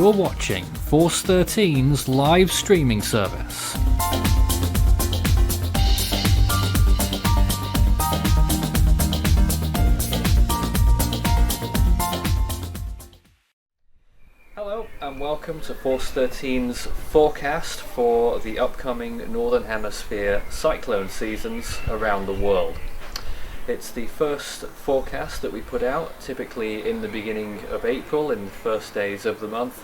You're watching Force 13's live streaming service. Hello and welcome to Force 13's forecast for the upcoming Northern Hemisphere cyclone seasons around the world. It's the first forecast that we put out, typically in the beginning of April, in the first days of the month.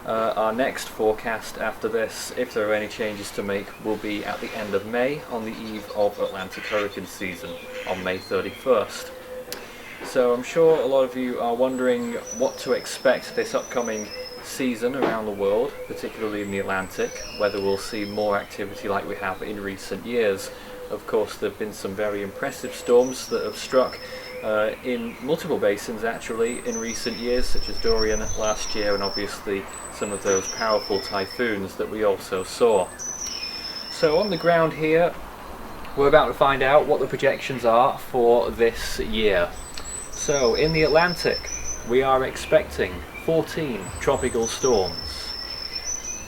Our next forecast after this, if there are any changes to make, will be at the end of May, on the eve of Atlantic hurricane season, on May 31st. So I'm sure a lot of you are wondering what to expect this upcoming season around the world, particularly in the Atlantic, whether we'll see more activity like we have in recent years. Of course, there have been some very impressive storms that have struck in multiple basins actually in recent years, such as Dorian last year, and obviously some of those powerful typhoons that we also saw. So on the ground here, we're about to find out what the projections are for this year. So in the Atlantic, we are expecting 14 tropical storms,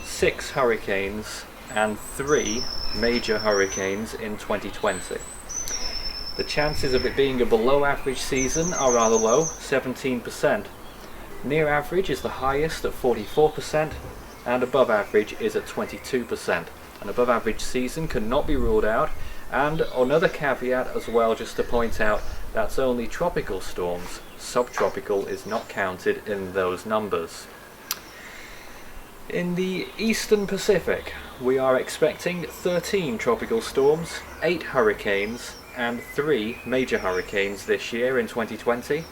6 hurricanes, and 3 major hurricanes in 2020. The chances of it being a below average season are rather low, 17%. Near average is the highest at 44%, and above average is at 22%. An above average season cannot be ruled out, and another caveat as well, just to point out, that's only tropical storms. Subtropical is not counted in those numbers. In the Eastern Pacific, we are expecting 13 tropical storms, 8 hurricanes, and 3 major hurricanes this year in 2020.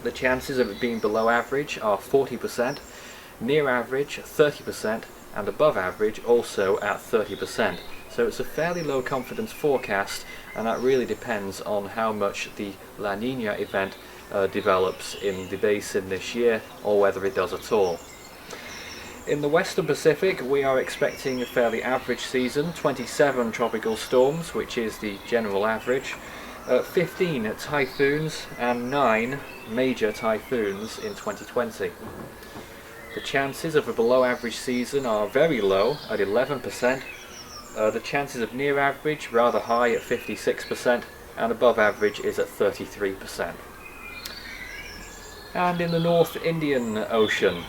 The chances of it being below average are 40%, near average 30%, and above average also at 30%. So it's a fairly low confidence forecast, and that really depends on how much the La Nina event develops in the basin this year, or whether it does at all. In the Western Pacific, we are expecting a fairly average season, 27 tropical storms, which is the general average, 15 typhoons, and 9 major typhoons in 2020. The chances of a below average season are very low at 11%, the chances of near average rather high at 56%, and above average is at 33%. And in the North Indian Ocean,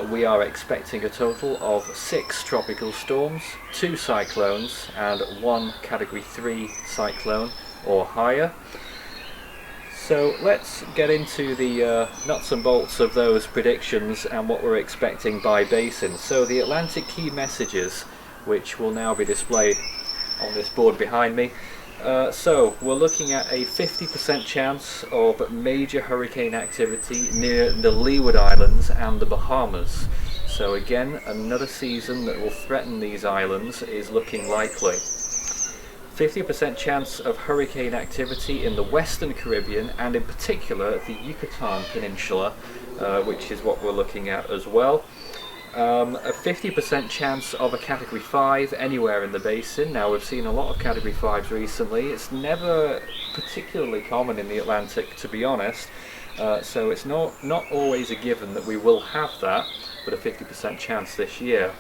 we are expecting a total of 6 tropical storms, 2 cyclones, and 1 Category 3 cyclone or higher. So let's get into the nuts and bolts of those predictions and what we're expecting by basin. So the Atlantic key messages, which will now be displayed on this board behind me. So we're looking at a 50% chance of major hurricane activity near the Leeward Islands and the Bahamas. So again, another season that will threaten these islands is looking likely. 50% chance of hurricane activity in the Western Caribbean, and in particular the Yucatan Peninsula, which is what we're looking at as well. A 50% chance of a Category 5 anywhere in the basin. Now, we've seen a lot of Category 5s recently. It's never particularly common in the Atlantic, to be honest, so it's not always a given that we will have that, but a 50% chance this year.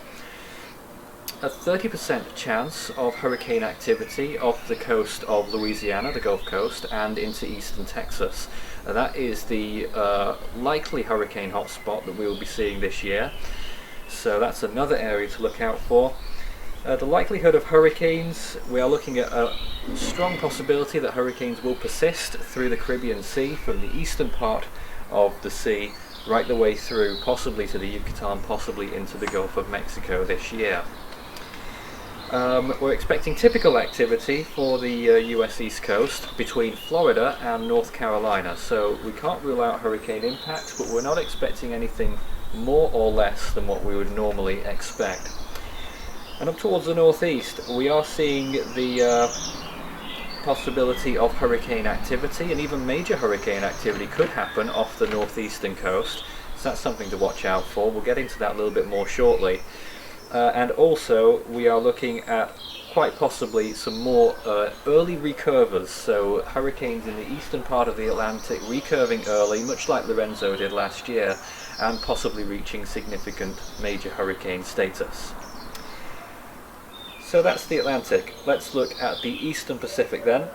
A 30% chance of hurricane activity off the coast of Louisiana, the Gulf Coast, and into eastern Texas. That is the likely hurricane hotspot that we will be seeing this year. So that's another area to look out for. The likelihood of hurricanes, we are looking at a strong possibility that hurricanes will persist through the Caribbean Sea, from the eastern part of the sea right the way through, possibly to the Yucatan, possibly into the Gulf of Mexico this year. We're expecting typical activity for the US East Coast between Florida and North Carolina, so we can't rule out hurricane impacts, but we're not expecting anything more or less than what we would normally expect. And up towards the northeast, we are seeing the possibility of hurricane activity, and even major hurricane activity could happen off the northeastern coast, so that's something to watch out for. We'll get into that a little bit more shortly. And also we are looking at quite possibly some more early recurvers, so hurricanes in the eastern part of the Atlantic recurving early, much like Lorenzo did last year, and possibly reaching significant major hurricane status. So that's the Atlantic. Let's look at the Eastern Pacific then.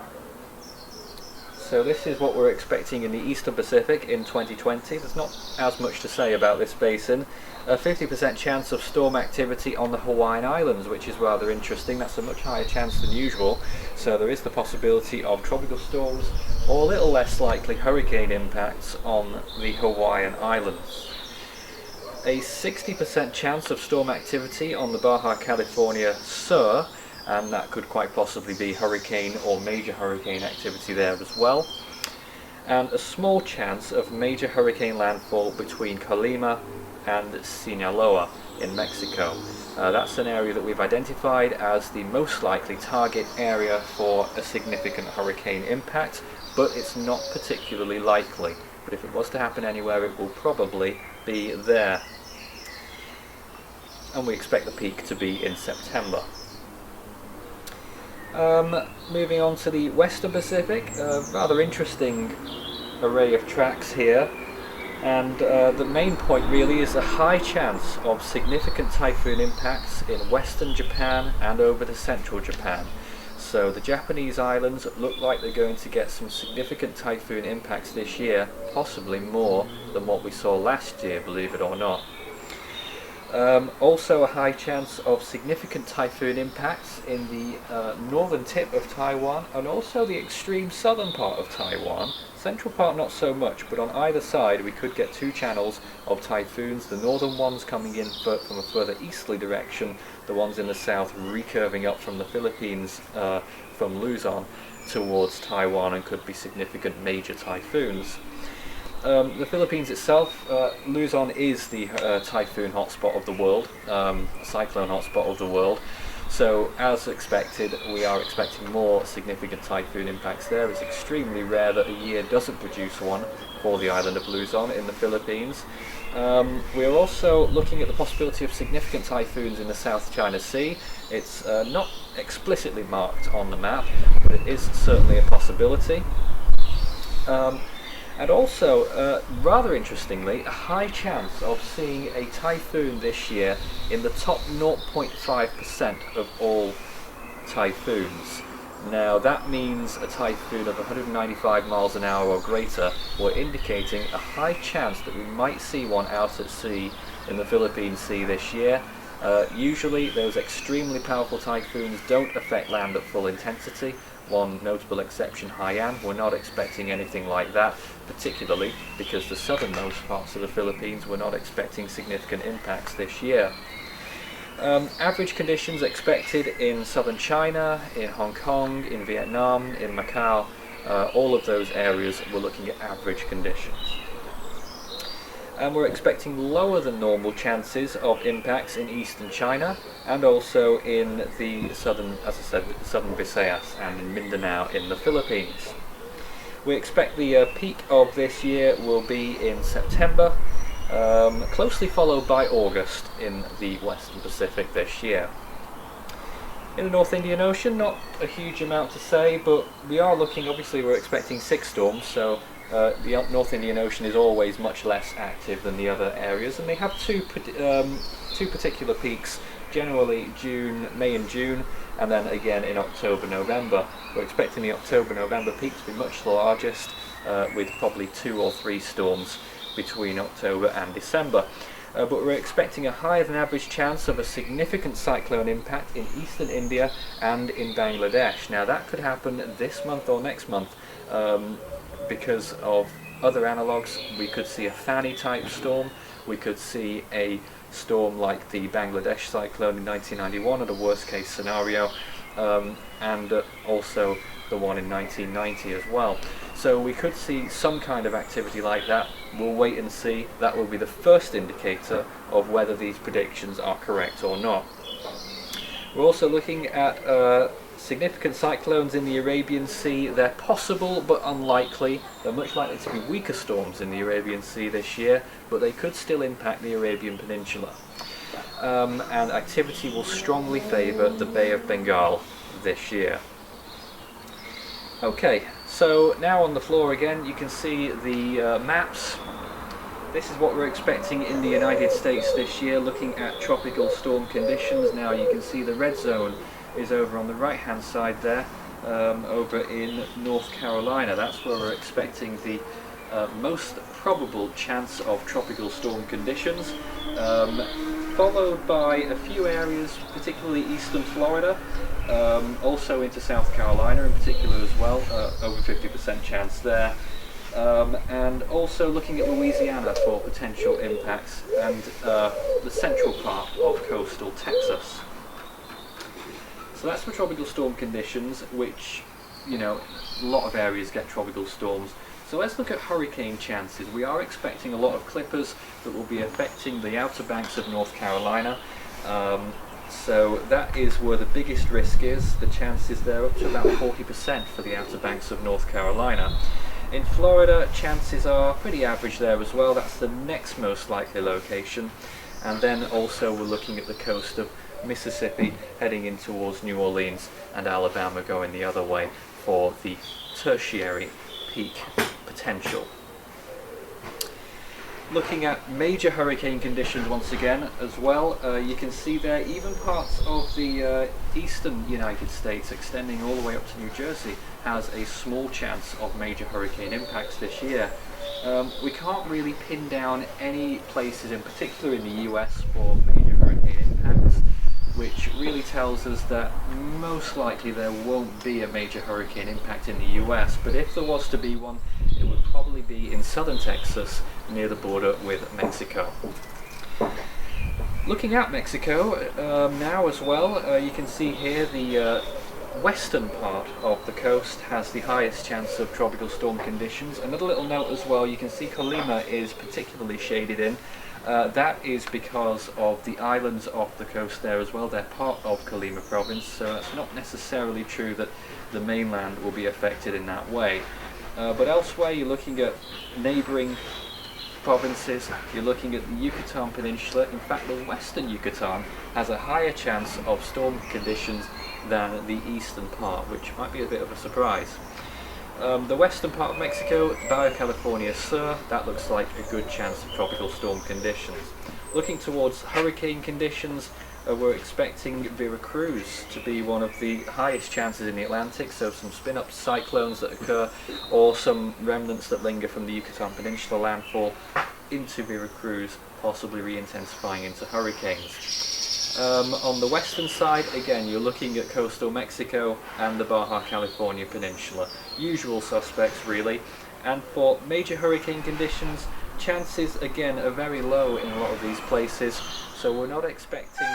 So this is what we're expecting in the Eastern Pacific in 2020. There's not as much to say about this basin. A 50% chance of storm activity on the Hawaiian Islands, which is rather interesting. That's a much higher chance than usual. So there is the possibility of tropical storms, or a little less likely hurricane impacts on the Hawaiian Islands. A 60% chance of storm activity on the Baja California Sur, and that could quite possibly be hurricane or major hurricane activity there as well. And a small chance of major hurricane landfall between Colima and Sinaloa in Mexico. That's an area that we've identified as the most likely target area for a significant hurricane impact, but it's not particularly likely. But if it was to happen anywhere, it will probably be there. And we expect the peak to be in September. Moving on to the Western Pacific, a rather interesting array of tracks here, and the main point really is a high chance of significant typhoon impacts in western Japan and over to central Japan. So the Japanese islands look like they're going to get some significant typhoon impacts this year, possibly more than what we saw last year, believe it or not. Also a high chance of significant typhoon impacts in the northern tip of Taiwan, and also the extreme southern part of Taiwan. Central part not so much, but on either side we could get two channels of typhoons, the northern ones coming in from a further easterly direction, the ones in the south recurving up from the Philippines from Luzon towards Taiwan, and could be significant major typhoons. The Philippines itself, Luzon is the typhoon hotspot of the world, cyclone hotspot of the world. So as expected, we are expecting more significant typhoon impacts there. It's extremely rare that a year doesn't produce one for the island of Luzon in the Philippines. We are also looking at the possibility of significant typhoons in the South China Sea. It's not explicitly marked on the map, but it is certainly a possibility. And also, rather interestingly, a high chance of seeing a typhoon this year in the top 0.5% of all typhoons. Now that means a typhoon of 195 miles an hour or greater. We're indicating a high chance that we might see one out at sea in the Philippine Sea this year. Usually those extremely powerful typhoons don't affect land at full intensity. One notable exception, Haiyan. We're not expecting anything like that, particularly because the southernmost parts of the Philippines were not expecting significant impacts this year. Average conditions expected in southern China, in Hong Kong, in Vietnam, in Macau. All of those areas we're looking at average conditions. And we're expecting lower than normal chances of impacts in eastern China, and also in the southern, as I said, southern Visayas and in Mindanao in the Philippines. We expect the peak of this year will be in September, closely followed by August in the Western Pacific this year. In the North Indian Ocean, not a huge amount to say, but we are looking, obviously we're expecting 6 storms, so the North Indian Ocean is always much less active than the other areas, and they have two particular peaks, generally May and June, and then again in October, November. We're expecting the October-November peak to be much largest, with probably 2 or 3 storms between October and December. But we're expecting a higher than average chance of a significant cyclone impact in eastern India and in Bangladesh. Now that could happen this month or next month. Because of other analogues, we could see a Fani type storm, we could see a storm like the Bangladesh cyclone in 1991 at a worst case scenario, and also the one in 1990 as well. So we could see some kind of activity like that. We'll wait and see. That will be the first indicator of whether these predictions are correct or not. We're also looking at significant cyclones in the Arabian Sea. They're possible but unlikely. They're much likely to be weaker storms in the Arabian Sea this year, but they could still impact the Arabian Peninsula. And activity will strongly favour the Bay of Bengal this year. Okay, so now on the floor again you can see the maps This is what we're expecting in the United States this year, looking at tropical storm conditions. Now you can see the red zone is over on the right hand side there, over in North Carolina. That's where we're expecting the most probable chance of tropical storm conditions, followed by a few areas, particularly eastern Florida, also into South Carolina in particular as well, over 50% chance there. And also looking at Louisiana for potential impacts, and the central part of coastal Texas. So that's for tropical storm conditions, which, you know, a lot of areas get tropical storms. So let's look at hurricane chances. We are expecting a lot of clippers that will be affecting the outer banks of North Carolina. So that is where the biggest risk is. The chances there up to about 40% for the outer banks of North Carolina. In Florida, chances are pretty average there as well. That's the next most likely location. And then also we're looking at the coast of Mississippi heading in towards New Orleans, and Alabama going the other way for the tertiary peak potential. Looking at major hurricane conditions once again as well, you can see there even parts of the eastern United States extending all the way up to New Jersey has a small chance of major hurricane impacts this year. We can't really pin down any places in particular in the US for major hurricane impacts, which really tells us that most likely there won't be a major hurricane impact in the US, but if there was to be one, it would probably be in southern Texas near the border with Mexico. Looking at Mexico now as well, you can see here the western part of the coast has the highest chance of tropical storm conditions. Another little note as well, you can see Colima is particularly shaded in. That is because of the islands off the coast there as well. They're part of Colima province, so it's not necessarily true that the mainland will be affected in that way. But elsewhere you're looking at neighbouring provinces, you're looking at the Yucatan Peninsula. In fact, the western Yucatan has a higher chance of storm conditions than the eastern part, which might be a bit of a surprise. The western part of Mexico, Baja California Sur, that looks like a good chance of tropical storm conditions. Looking towards hurricane conditions, we're expecting Veracruz to be one of the highest chances in the Atlantic, so some spin-up cyclones that occur, or some remnants that linger from the Yucatan Peninsula landfall into Veracruz, possibly re-intensifying into hurricanes. On the western side, again, you're looking at coastal Mexico and the Baja California Peninsula. Usual suspects, really. And for major hurricane conditions, chances, again, are very low in a lot of these places, so we're not expecting,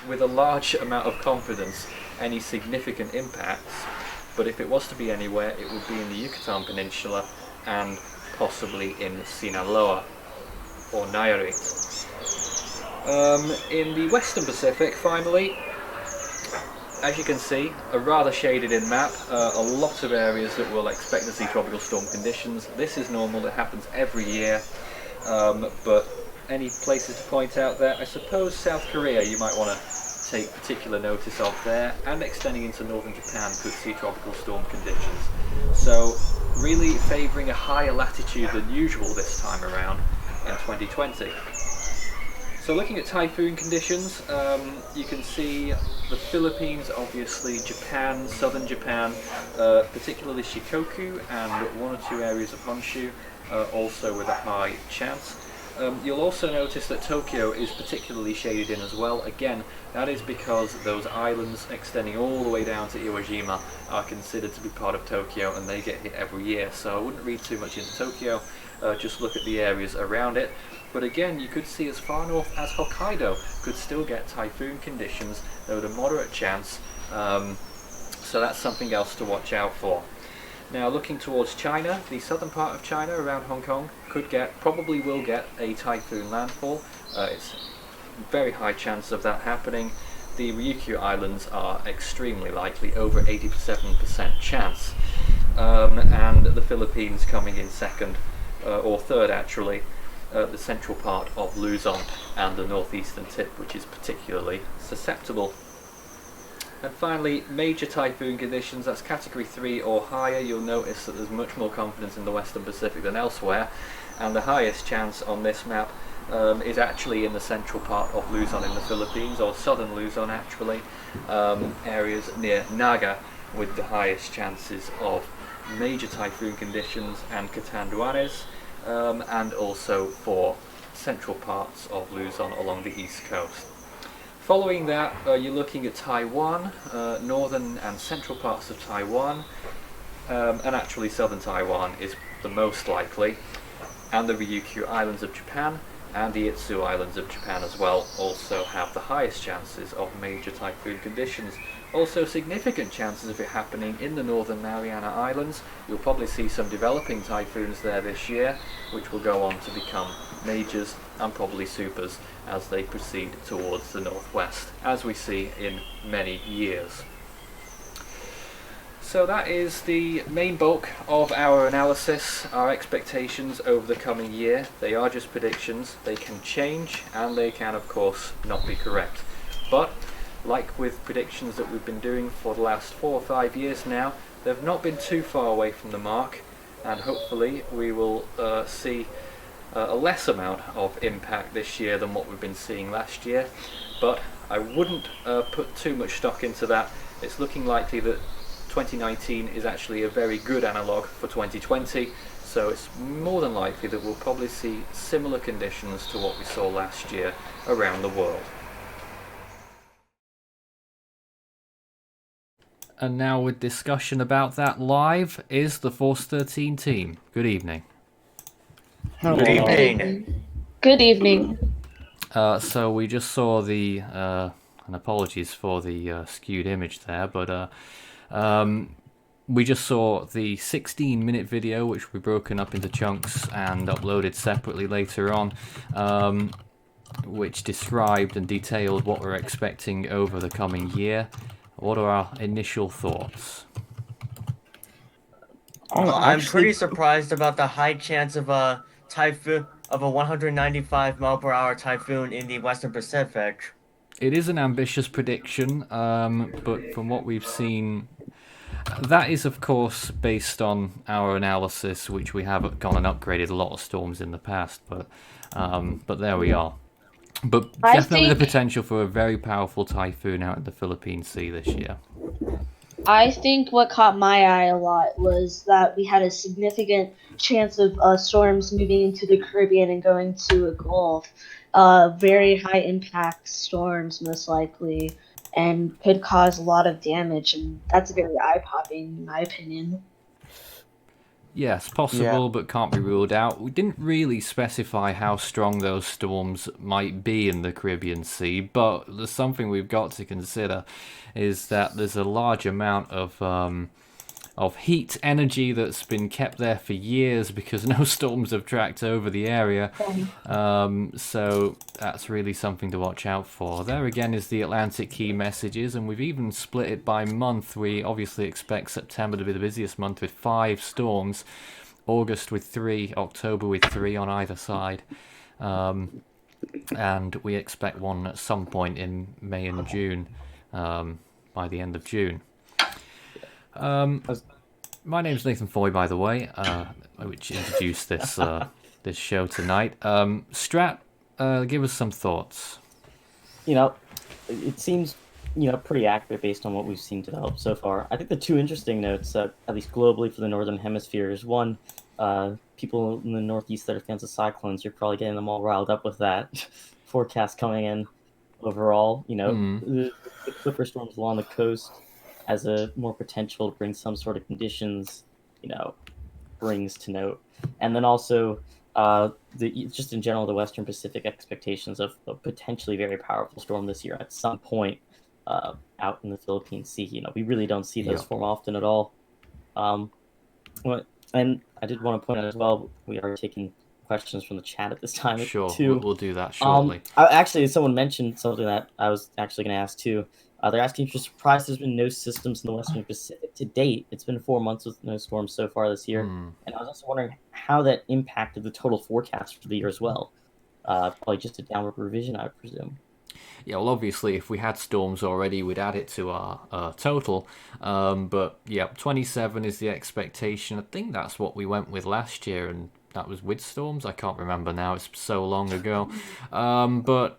with a large amount of confidence, any significant impacts. But if it was to be anywhere, it would be in the Yucatan Peninsula and possibly in Sinaloa or Nayarit. In the Western Pacific, finally, as you can see, a rather shaded in map, a lot of areas that we'll expect to see tropical storm conditions. This is normal, it happens every year, but any places to point out there? I suppose South Korea you might want to take particular notice of there, and extending into northern Japan could see tropical storm conditions. So really favouring a higher latitude than usual this time around in 2020. So looking at typhoon conditions, you can see the Philippines, obviously Japan, southern Japan, particularly Shikoku and one or two areas of Honshu, also with a high chance. You'll also notice that Tokyo is particularly shaded in as well. Again, that is because those islands extending all the way down to Iwo Jima are considered to be part of Tokyo, and they get hit every year. So I wouldn't read too much into Tokyo, just look at the areas around it. But again, you could see as far north as Hokkaido could still get typhoon conditions, though at a moderate chance, so that's something else to watch out for. Now looking towards China, the southern part of China around Hong Kong probably will get a typhoon landfall. It's a very high chance of that happening. The Ryukyu Islands are extremely likely, over 87% chance. And the Philippines coming in second, or third actually, the central part of Luzon and the northeastern tip, which is particularly susceptible. And finally, major typhoon conditions, that's category 3 or higher. You'll notice that there's much more confidence in the Western Pacific than elsewhere. and the highest chance on this map is actually in the central part of Luzon in the Philippines, or southern Luzon actually, areas near Naga, with the highest chances of major typhoon conditions and Catanduanes, and also for central parts of Luzon along the east coast. Following that, you're looking at Taiwan, northern and central parts of Taiwan, and actually southern Taiwan is the most likely, and the Ryukyu Islands of Japan and the Itzu Islands of Japan as well also have the highest chances of major typhoon conditions. Also significant chances of it happening in the northern Mariana Islands. You'll probably see some developing typhoons there this year, which will go on to become majors and probably supers as they proceed towards the northwest, as we see in many years. So that is the main bulk of our analysis, our expectations over the coming year. They are just predictions, they can change, and they can of course not be correct. But like with predictions that we've been doing for the last 4 or 5 years now, they've not been too far away from the mark, and hopefully we will see a less amount of impact this year than what we've been seeing last year. But I wouldn't put too much stock into that. It's looking likely that 2019 is actually a very good analogue for 2020, so it's more than likely that we'll probably see similar conditions to what we saw last year around the world. And now with discussion about that live is the Force 13 team. Good evening. Good evening. Good evening. So we just saw the, and apologies for the skewed image there, but we just saw the 16-minute video, which will be broken up into chunks and uploaded separately later on, which described and detailed what we're expecting over the coming year. What are our initial thoughts? I'm pretty surprised about the high chance of a typhoon, of a 195 mile per hour typhoon in the Western Pacific. It is an ambitious prediction, but from what we've seen, that is of course based on our analysis, which we have gone and upgraded a lot of storms in the past, but there we are. But definitely the potential for a very powerful typhoon out in the Philippine Sea this year. I think what caught my eye a lot was that we had a significant chance of storms moving into the Caribbean and going to a Gulf. Very high impact storms, most likely, and could cause a lot of damage, and that's very eye-popping, in my opinion. Yes, possible, but can't be ruled out. We didn't really specify how strong those storms might be in the Caribbean Sea, but there's something we've got to consider, is that there's a large amount of heat energy that's been kept there for years because no storms have tracked over the area. So that's really something to watch out for. There again is the Atlantic key messages, and we've even split it by month. We obviously expect September to be the busiest month with 5 storms, August with 3, October with 3 on either side. And we expect one at some point in May and June, by the end of June. My name's Nathan Foy, by the way, which introduced this this show tonight. Strat, give us some thoughts. It seems pretty accurate based on what we've seen develop so far. I think the 2 interesting notes, at least globally for the Northern Hemisphere, is one, people in the Northeast that are fans of cyclones, you're probably getting them all riled up with that forecast coming in overall. The Clipper storms along the coast as a more potential to bring some sort of conditions, brings to note. And then also, just in general, the Western Pacific expectations of a potentially very powerful storm this year at some point out in the Philippine Sea. We really don't see those form often at all. And I did want to point out as well, we are taking questions from the chat at this time. Sure, too. We'll do that shortly. Actually, someone mentioned something that I was actually going to ask too. They're asking if you're surprised there's been no systems in the Western Pacific to date. It's been 4 months with no storms so far this year. And I was also wondering how that impacted the total forecast for the year as well. Probably just a downward revision, I would presume. Yeah, well, obviously, if we had storms already, we'd add it to our total. But yeah, 27 is the expectation. I think that's what we went with last year, and that was with storms. I can't remember now. It's so long ago. But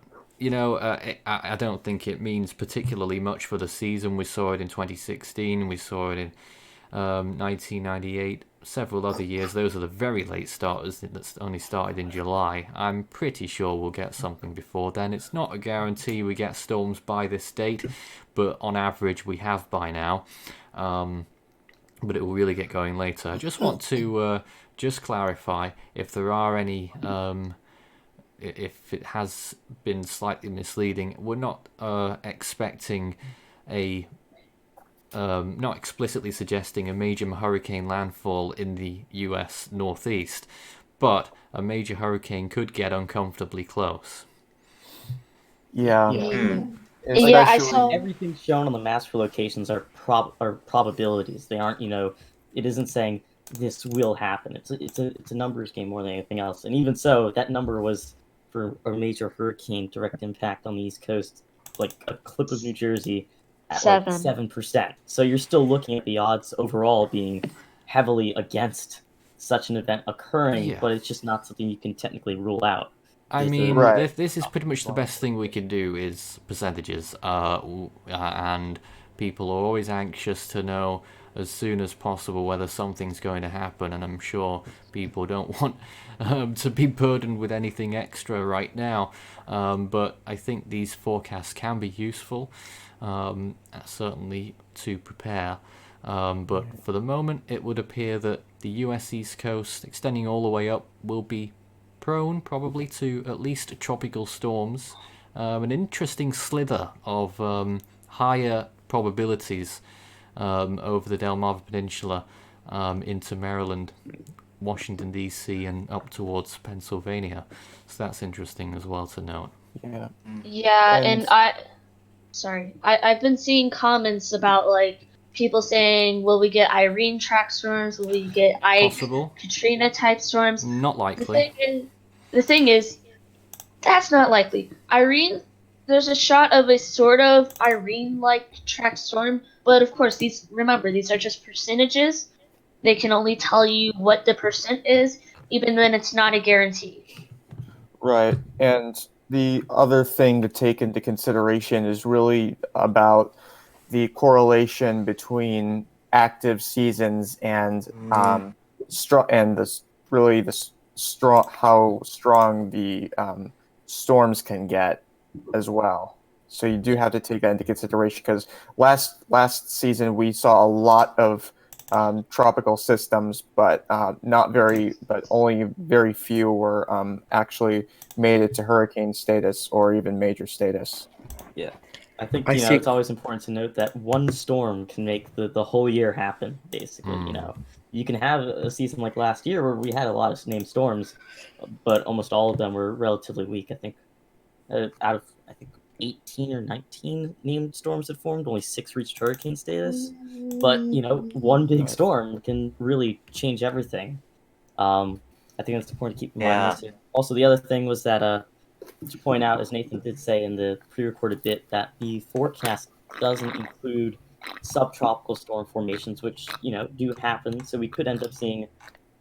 I don't think it means particularly much for the season. We saw it in 2016. We saw it in 1998. Several other years. Those are the very late starters that only started in July. I'm pretty sure we'll get something before then. It's not a guarantee we get storms by this date, but on average we have by now. But it will really get going later. I just want to just clarify if there are any, if it has been slightly misleading. We're not expecting not explicitly suggesting a major hurricane landfall in the US Northeast, but a major hurricane could get uncomfortably close. Yeah. Yeah, I saw. Everything shown on the maps for locations are probabilities. They aren't, it isn't saying this will happen. It's a numbers game more than anything else. And even so, that number was for a major hurricane direct impact on the East Coast, like a clip of New Jersey at 7%. So you're still looking at the odds overall being heavily against such an event occurring, but it's just not something you can technically rule out. I mean, Right. this is pretty much the best thing we can do is percentages, and people are always anxious to know as soon as possible whether something's going to happen, and I'm sure people don't want to be burdened with anything extra right now, but I think these forecasts can be useful, certainly to prepare. But for the moment, it would appear that the US East Coast, extending all the way up, will be prone probably to at least tropical storms. An interesting slither of higher probabilities over the Delmarva Peninsula into Maryland, Washington DC, and up towards Pennsylvania. So that's interesting as well to note. Yeah. Yeah, and I've been seeing comments about like people saying, will we get Irene track storms? Will we get Possible. Katrina type storms? Not likely. The thing is, that's not likely. Irene, there's a shot of a sort of Irene-like track storm, but of course, these are just percentages. They can only tell you what the percent is, even when it's not a guarantee. Right. And the other thing to take into consideration is really about the correlation between active seasons and how strong the storms can get as well. So you do have to take that into consideration because last season we saw a lot of tropical systems, but only very few were actually made it to hurricane status or even major status. Yeah, I think it's always important to note that one storm can make the whole year happen. Basically, you can have a season like last year where we had a lot of named storms, but almost all of them were relatively weak. I think out of 18 or 19 named storms that formed, only 6 reached hurricane status. But one big storm can really change everything. I think that's important to keep in mind. Yeah. Also, the other thing was that to point out, as Nathan did say in the pre-recorded bit, that the forecast doesn't include subtropical storm formations, which do happen. So we could end up seeing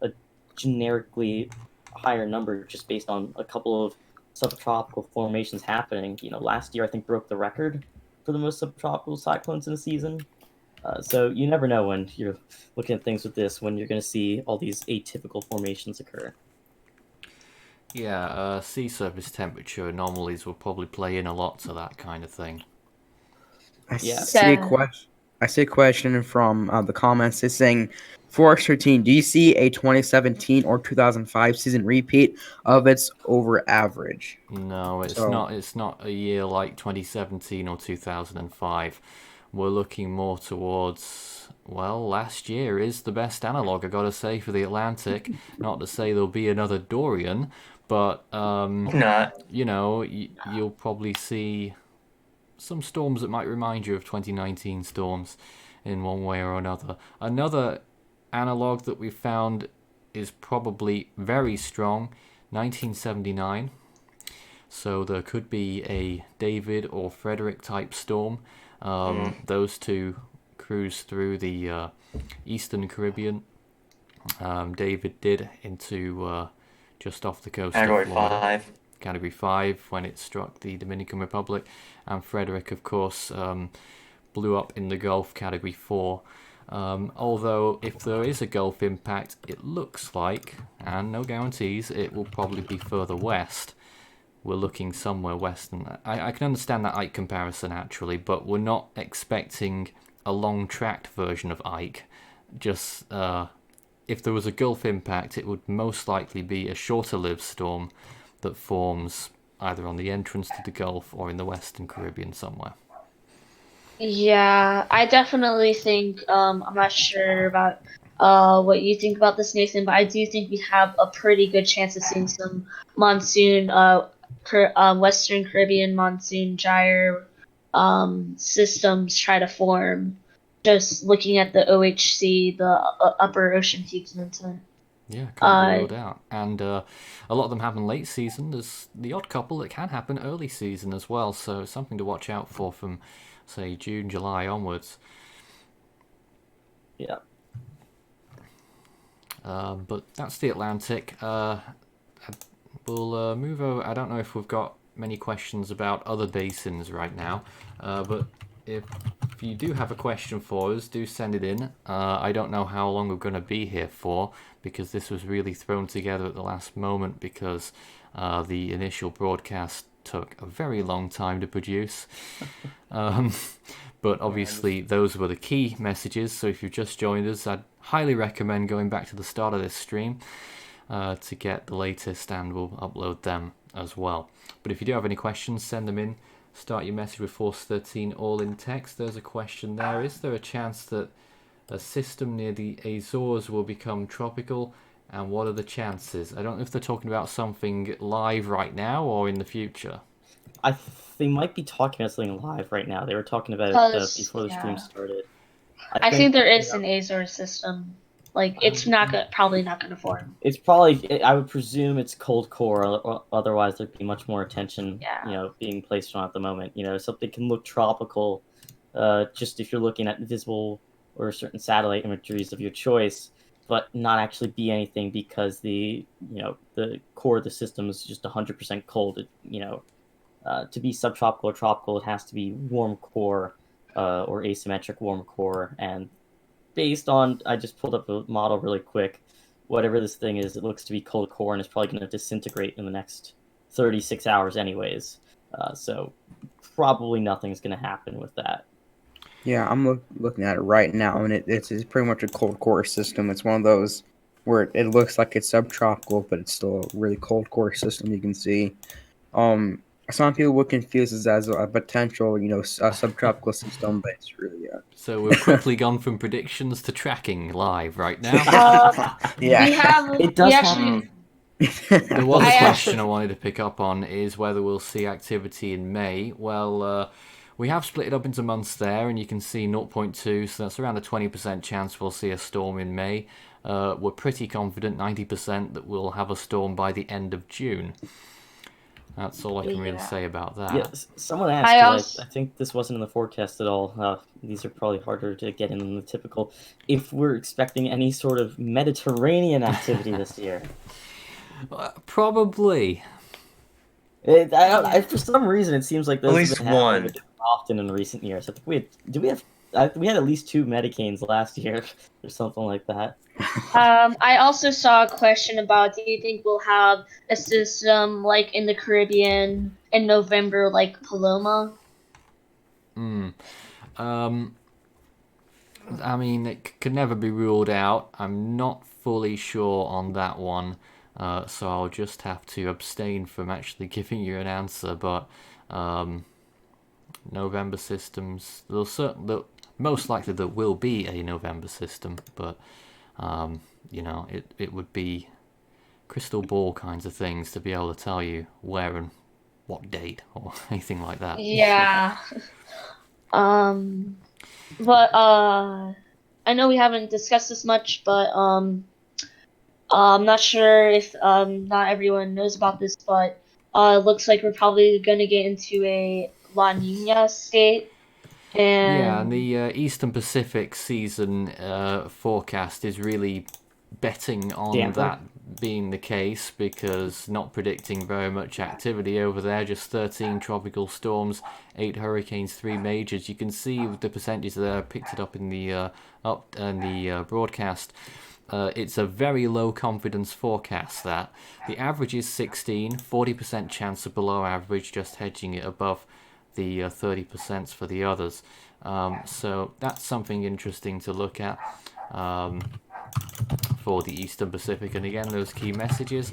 a generically higher number just based on a couple of subtropical formations happening. Last year I think broke the record for the most subtropical cyclones in a season. So you never know when you're looking at things with this, when you're going to see all these atypical formations occur. Yeah, sea surface temperature anomalies will probably play in a lot to that kind of thing. I see a question from the comments. It's saying, Forex 13, do you see a 2017 or 2005 season repeat of its over average? No, it's not. It's not a year like 2017 or 2005. We're looking more towards, last year is the best analog, I gotta say, for the Atlantic. Not to say there'll be another Dorian, but you'll probably see some storms that might remind you of 2019 storms in one way or another. Another analog that we found is probably very strong, 1979. So there could be a David or Frederick type storm. Those two cruise through the Eastern Caribbean David did into just off the coast Category of Florida. 5. Category 5 when it struck the Dominican Republic, and Frederick, of course, blew up in the Gulf Category 4. Although if there is a Gulf impact, it looks like, and no guarantees, it will probably be further west. We're looking somewhere west than that. I can understand that Ike comparison actually, but we're not expecting a long tracked version of Ike. Just if there was a Gulf impact, it would most likely be a shorter lived storm that forms either on the entrance to the Gulf or in the Western Caribbean somewhere. Yeah, I definitely think I'm not sure about what you think about this, Nathan, but I do think we have a pretty good chance of seeing some monsoon Western Caribbean monsoon gyre systems try to form. Just looking at the OHC, the Upper Ocean Peninsula. Yeah, can't be ruled out. And a lot of them happen late season. There's the odd couple that can happen early season as well, so something to watch out for from, say, June, July onwards. Yeah. But that's the Atlantic. We'll move over. I don't know if we've got many questions about other basins right now, but if you do have a question for us, do send it in. I don't know how long we're going to be here for, because this was really thrown together at the last moment, because the initial broadcast took a very long time to produce. But obviously those were the key messages, so if you've just joined us, I'd highly recommend going back to the start of this stream to get the latest, and we'll upload them as well. But if you do have any questions, send them in. Start your message with Force 13 all in text. There's a question there. Is there a chance that a system near the Azores will become tropical, and what are the chances? I don't know if they're talking about something live right now or in the future. They might be talking about something live right now. They were talking about it before the stream started. I think there is an Azores system. Like, it's probably not going to form. It's probably, I would presume it's cold core, or otherwise there'd be much more attention, being placed on it at the moment. Something can look tropical, just if you're looking at visible or certain satellite imageries of your choice, but not actually be anything because the core of the system is just 100% cold. To be subtropical or tropical, it has to be warm core, or asymmetric warm core, and based on, I just pulled up a model really quick, whatever this thing is, it looks to be cold core, and it's probably going to disintegrate in the next 36 hours anyways. So probably nothing's going to happen with that. Yeah, I'm looking at it right now, and it's pretty much a cold core system. It's one of those where it looks like it's subtropical, but it's still a really cold core system. You can see. Some people would confuse this as a potential, a subtropical system, but it's really So we've quickly gone from predictions to tracking live right now. Yeah. It does happen. There was a question I wanted to pick up on, is whether we'll see activity in May. Well, we have split it up into months there, and you can see 0.2, so that's around a 20% chance we'll see a storm in May. We're pretty confident, 90%, that we'll have a storm by the end of June. That's all I can really say about that. Yeah, someone asked, I think this wasn't in the forecast at all. These are probably harder to get in than the typical. If we're expecting any sort of Mediterranean activity this year. Probably. For some reason, it seems like those at least have been happening one often in recent years. I think we had at least 2 Medicanes last year or something like that. I also saw a question about, do you think we'll have a system like in the Caribbean in November, like Paloma? I mean, it could never be ruled out. I'm not fully sure on that one, so I'll just have to abstain from actually giving you an answer. But November systems, most likely there will be a November system, but it would be crystal ball kinds of things to be able to tell you where and what date or anything like that. Yeah. But I know we haven't discussed this much, but I'm not sure if not everyone knows about this, but it looks like we're probably gonna get into a La Nina state. And the Eastern Pacific season forecast is really betting on Damper. that being the case, because not predicting very much activity over there. Just 13 tropical storms, 8 hurricanes, 3 majors. You can see the percentages there. I picked it up in the broadcast. It's a very low confidence forecast. That the average is 16, 40% chance of below average, just hedging it above the 30% for the others. So that's something interesting to look at. For the Eastern Pacific, and again, those key messages,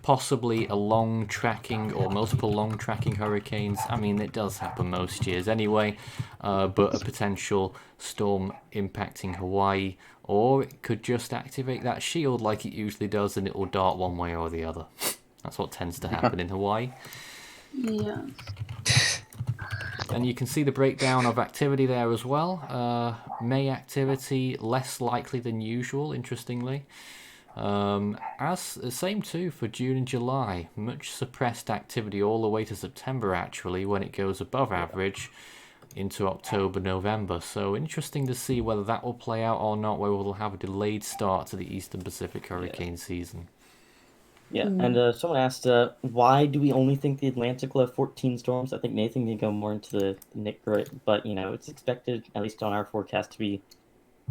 possibly a long tracking or multiple long tracking hurricanes. I mean, it does happen most years anyway, but a potential storm impacting Hawaii, or it could just activate that shield like it usually does, and it will dart one way or the other. That's what tends to happen in Hawaii. Yeah. And you can see the breakdown of activity there as well. May activity less likely than usual, interestingly. As the same too for June and July. Much suppressed activity all the way to September, actually, when it goes above average into October, November. So interesting to see whether that will play out or not, where we'll have a delayed start to the Eastern Pacific hurricane season. Yeah, and someone asked, why do we only think the Atlantic will have 14 storms? I think Nathan can go more into the nitty-gritty, but, it's expected, at least on our forecast, to be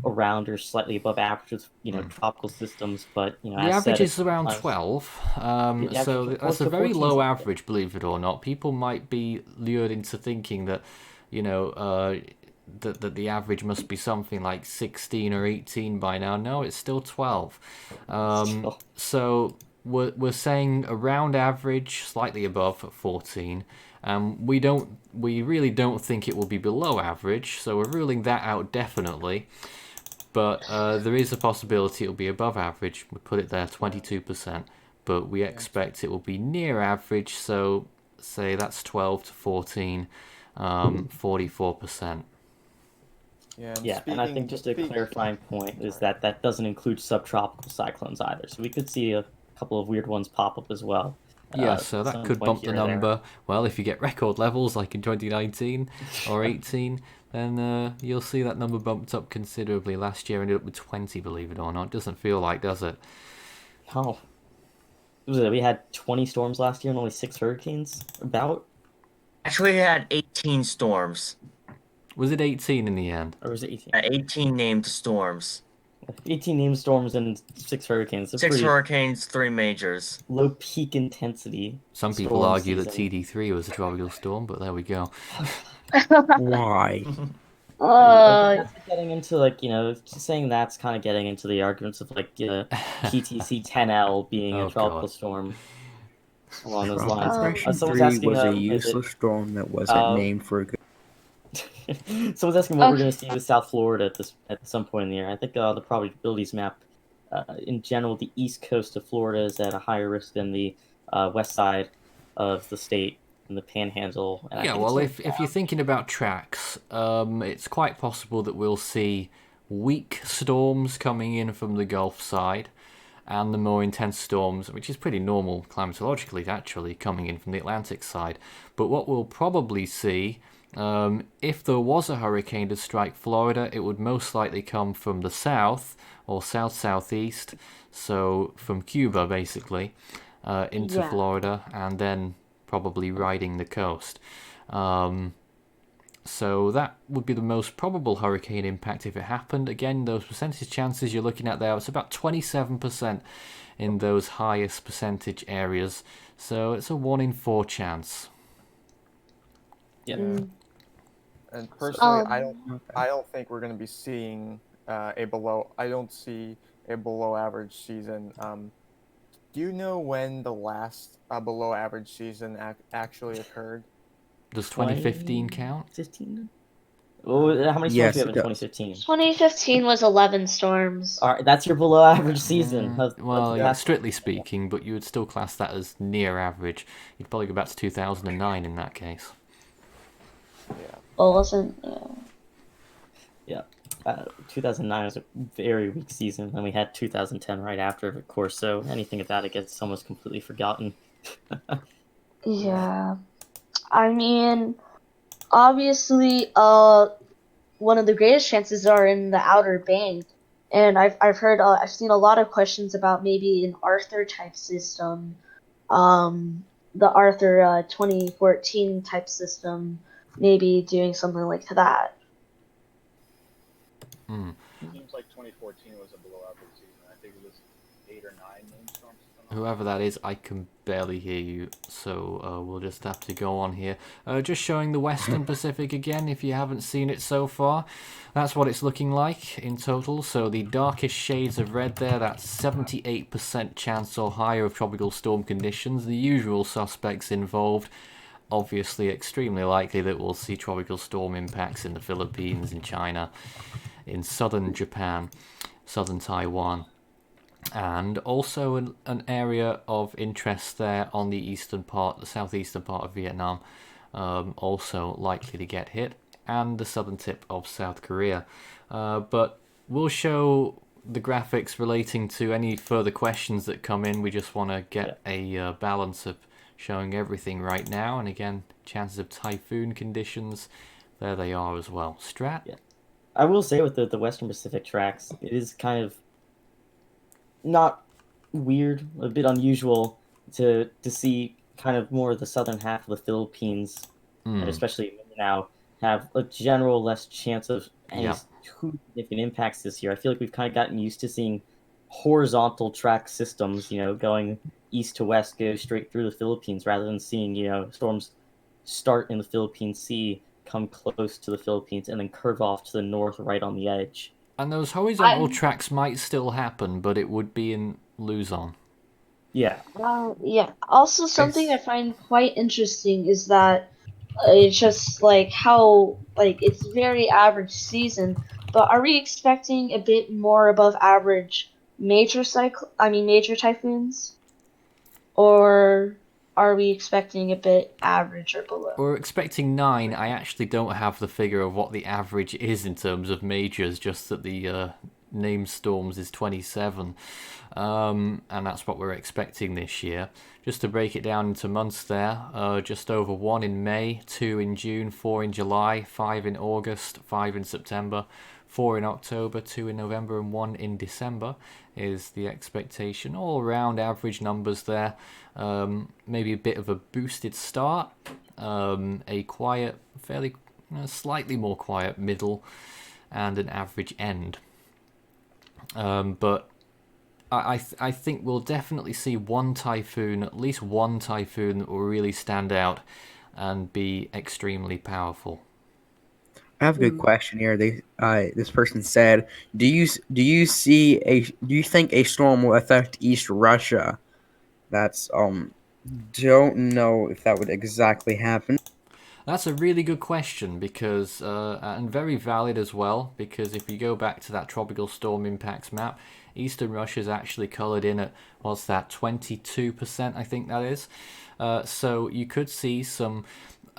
around or slightly above average with, tropical systems, but, The as average said, is around 12, The so average- that's a so very 14's low okay. average, believe it or not. People might be lured into thinking that, that the average must be something like 16 or 18 by now. No, it's still 12. So we're saying around average, slightly above 14. We really don't think it will be below average, so we're ruling that out definitely. But there is a possibility it'll be above average. We put it there, 22%. But we expect it will be near average, so say that's 12 to 14, 44%. Yeah, and I think just a clarifying point is that that doesn't include subtropical cyclones either. So we could see a couple of weird ones pop up as well. Yeah, so at that some could point bump the here or there. number. Well, if you get record levels like in 2019 or 18, then you'll see that number bumped up considerably. Last year ended up with 20, believe it or not. Doesn't feel like, does it? Oh. We had 20 storms last year and only 6 hurricanes? About? Actually, we had 18 storms. Was it 18 in the end? Or was it 18? 18 named storms. 18 named storms and 6 hurricanes. 6 hurricanes, 3 majors. Low peak intensity. Some people storm argue that season. TD3 was a tropical storm, but there we go. Why? That's getting into saying that's kind of getting into the arguments of PTC 10L being Oh, a tropical God. storm along those lines. Operation Someone's 3 asking, was a is it- useless storm that wasn't named for a good. Someone's asking what we're going to see with South Florida at some point in the year. I think the probabilities map, in general, the east coast of Florida is at a higher risk than the west side of the state and the Panhandle. And I Yeah, think well, it's if you're thinking about tracks, it's quite possible that we'll see weak storms coming in from the Gulf side, and the more intense storms, which is pretty normal climatologically, actually, coming in from the Atlantic side. But what we'll probably see, if there was a hurricane to strike Florida, it would most likely come from the south or south-southeast, so from Cuba, basically, into Yeah. Florida, and then probably riding the coast. So that would be the most probable hurricane impact if it happened. Again, those percentage chances you're looking at there, it's about 27% in those highest percentage areas. So it's a 1 in 4 chance. Yeah. And personally, Um, I don't think we're going to be seeing I don't see a below average season. Do you know when the last below average season actually occurred? Does 2015 count? 15? Oh, how many storms Yes, do we have it in does. 2015? 2015 was 11 storms. All right, that's your below average season. Well, yeah, That's- strictly speaking, but you would still class that as near average. You'd probably go back to 2009 in that case. Yeah. Well, wasn't. 2009 was a very weak season, and we had 2010 right after, of course. So anything about it gets almost completely forgotten. Yeah. I mean, obviously, one of the greatest chances are in the Outer Bank, And I've heard I've seen a lot of questions about maybe an Arthur type system, the Arthur 2014 type system, maybe doing something like that. Seems like 2014 was a below average season. I think it was 8 or 9 windstorms. Whoever that is, I can barely hear you, so we'll just have to go on here. Just showing the Western Pacific again, if you haven't seen it so far. That's what it's looking like in total. So the darkest shades of red there, that's 78% chance or higher of tropical storm conditions. The usual suspects involved. Obviously, extremely likely that we'll see tropical storm impacts in the Philippines, in China, in southern Japan, southern Taiwan. And also an area of interest there on the eastern part, the southeastern part of Vietnam, also likely to get hit, and the southern tip of South Korea. But we'll show the graphics relating to any further questions that come in. We just want to get a balance of showing everything right now. And again, chances of typhoon conditions, there they are as well. Strat? Yeah. I will say with the Western Pacific tracks, it is kind of not weird, a bit unusual to see kind of more of the southern half of the Philippines, and especially now, have a general less chance of any too significant impacts this year. I feel like we've kind of gotten used to seeing horizontal track systems, going east to west, go straight through the Philippines, rather than seeing, storms start in the Philippine Sea, come close to the Philippines, and then curve off to the north right on the edge. And those horizontal tracks might still happen, but it would be in Luzon. Yeah. Yeah. Also, something I find quite interesting is that it's just like how it's very average season, but are we expecting a bit more above average major typhoons, or are we expecting a bit average or below? We're expecting 9. I actually don't have the figure of what the average is in terms of majors, just that the named storms is 27. And that's what we're expecting this year. Just to break it down into months there, just over 1 in May, 2 in June, 4 in July, 5 in August, 5 in September, 4 in October, 2 in November, and 1 in December is the expectation. All around average numbers there. Maybe a bit of a boosted start, a quiet, fairly slightly more quiet middle, and an average end. But I think we'll definitely see one typhoon, at least one typhoon that will really stand out and be extremely powerful. I have a good question here. This person said, "Do you think a storm will affect East Russia?" That's don't know if that would exactly happen. That's a really good question, because and very valid as well, because if you go back to that tropical storm impacts map, Eastern Russia is actually coloured in at, what's that, 22%, I think that is. So you could see some,